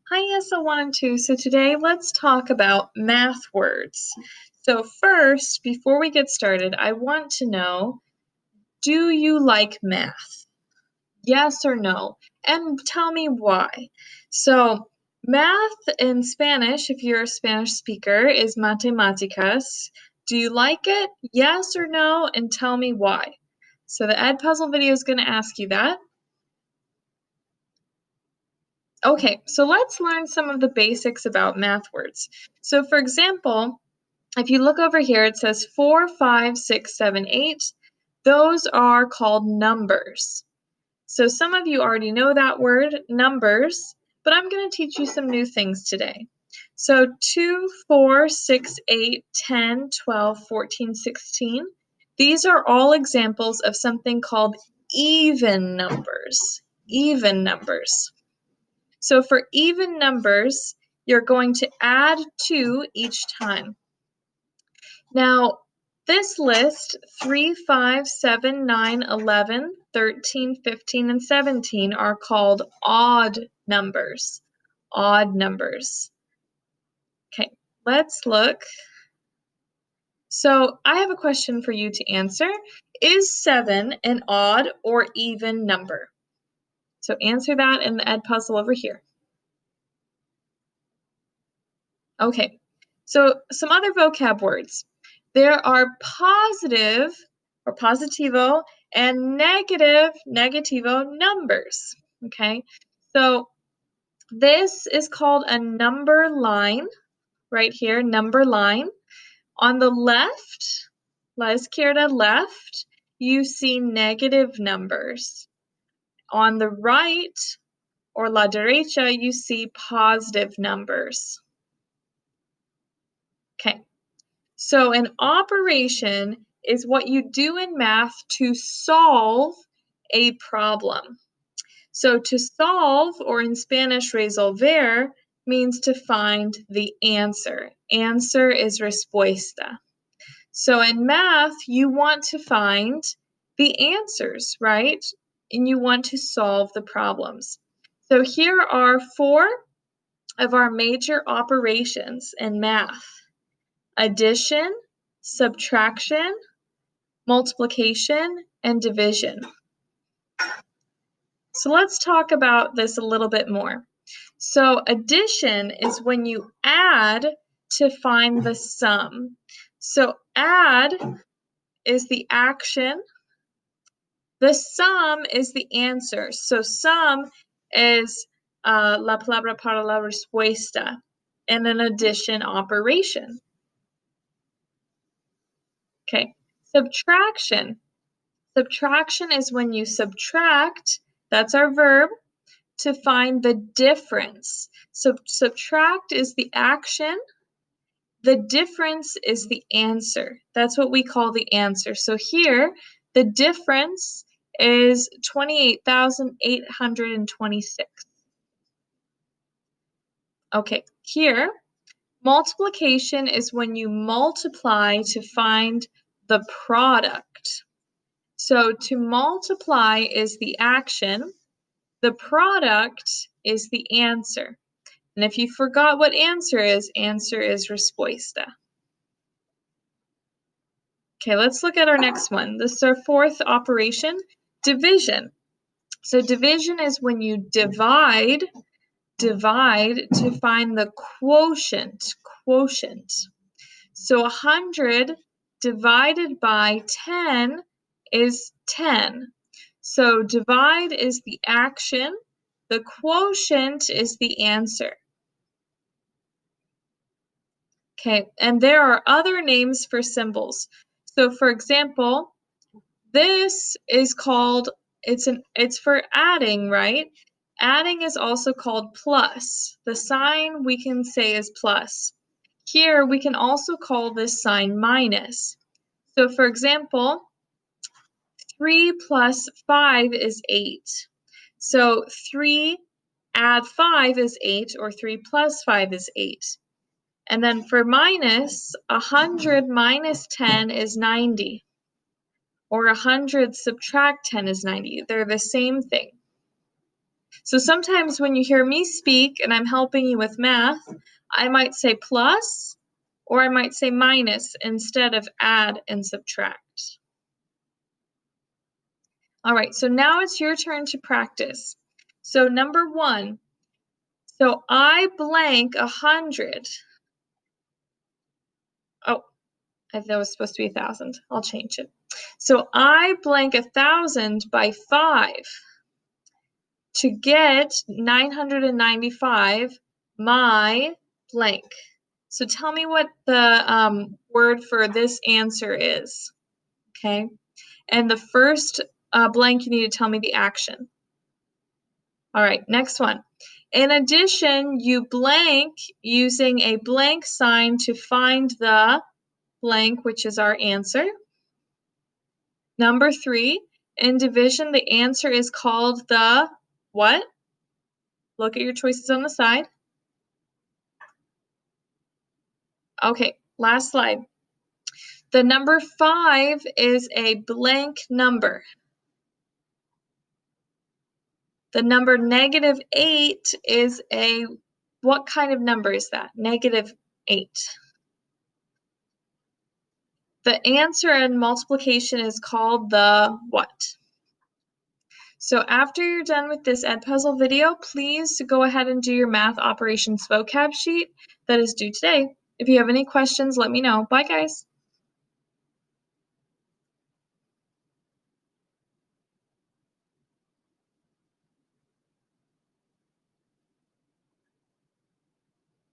Hi, ESL 1 and 2. So today let's talk about math words. So first, before we get started, I want to know, do you like math? Yes or no? And tell me why. So math in Spanish, if you're a Spanish speaker, is matemáticas. Do you like it? Yes or no? And tell me why. So the Edpuzzle video is going to ask you that. Okay, so let's learn some of the basics about math words. So for example, if you look over here, it says 4, 5, 6, 7, 8. Those are called numbers. So some of you already know that word, numbers, but I'm going to teach you some new things today. So 2, 4, 6, 8, 10, 12, 14, 16. These are all examples of something called even numbers. Even numbers. So for even numbers, you're going to add 2 each time. Now, this list, 3, 5, 7, 9, 11, 13, 15, and 17 are called odd numbers. Odd numbers. Okay, let's look. So I have a question for you to answer. Is 7 an odd or even number? So answer that in the Edpuzzle over here. Okay, so some other vocab words. There are positive or positivo and negative, negativo numbers. Okay, so this is called a number line right here, number line. On the left, la izquierda left, you see negative numbers. On the right, or la derecha, you see positive numbers. Okay. So an operation is what you do in math to solve a problem. So to solve, or in Spanish resolver, means to find the answer. Answer is respuesta. So in math, you want to find the answers, right? And you want to solve the problems. So here are 4 of our major operations in math: addition, subtraction, multiplication, and division. So let's talk about this a little bit more. So addition is when you add to find the sum. So add is the action. The sum is the answer. So sum is la palabra para la respuesta in an addition operation. Okay, subtraction. Subtraction is when you subtract, that's our verb, to find the difference. So subtract is the action, the difference is the answer. That's what we call the answer. So here, the difference is 28,826. Okay, here, multiplication is when you multiply to find the product. So to multiply is the action, the product is the answer. And if you forgot what answer is respuesta. Okay, let's look at our next one. This is our 4th operation, division. So division is when you divide to find the quotient. So 100 divided by 10 is 10. So divide is the action, the quotient is the answer. Okay, and there are other names for symbols. So for example, this is called, it's for adding, right? Adding is also called plus. The sign we can say is plus. Here we can also call this sign minus. So for example, 3 plus 5 is 8. So 3 add 5 is 8, or 3 plus 5 is 8. And then for minus, 100 minus 10 is 90. Or 100 subtract 10 is 90. They're the same thing. So sometimes when you hear me speak and I'm helping you with math, I might say plus or I might say minus instead of add and subtract. All right, so now it's your turn to practice. So number 1, so I blank 100. Oh, that was supposed to be 1,000. I'll change it. So I blank 1,000 by 5 to get 995, my blank. So tell me what the word for this answer is, okay? And the first blank, you need to tell me the action. All right, next one. In addition, you blank using a blank sign to find the blank, which is our answer. Number 3, in division, the answer is called the what? Look at your choices on the side. Okay, last slide. The number 5 is a blank number. The number -8 is what kind of number is that? -8. The answer in multiplication is called the what? So after you're done with this Edpuzzle video, please go ahead and do your math operations vocab sheet that is due today. If you have any questions, let me know. Bye, guys.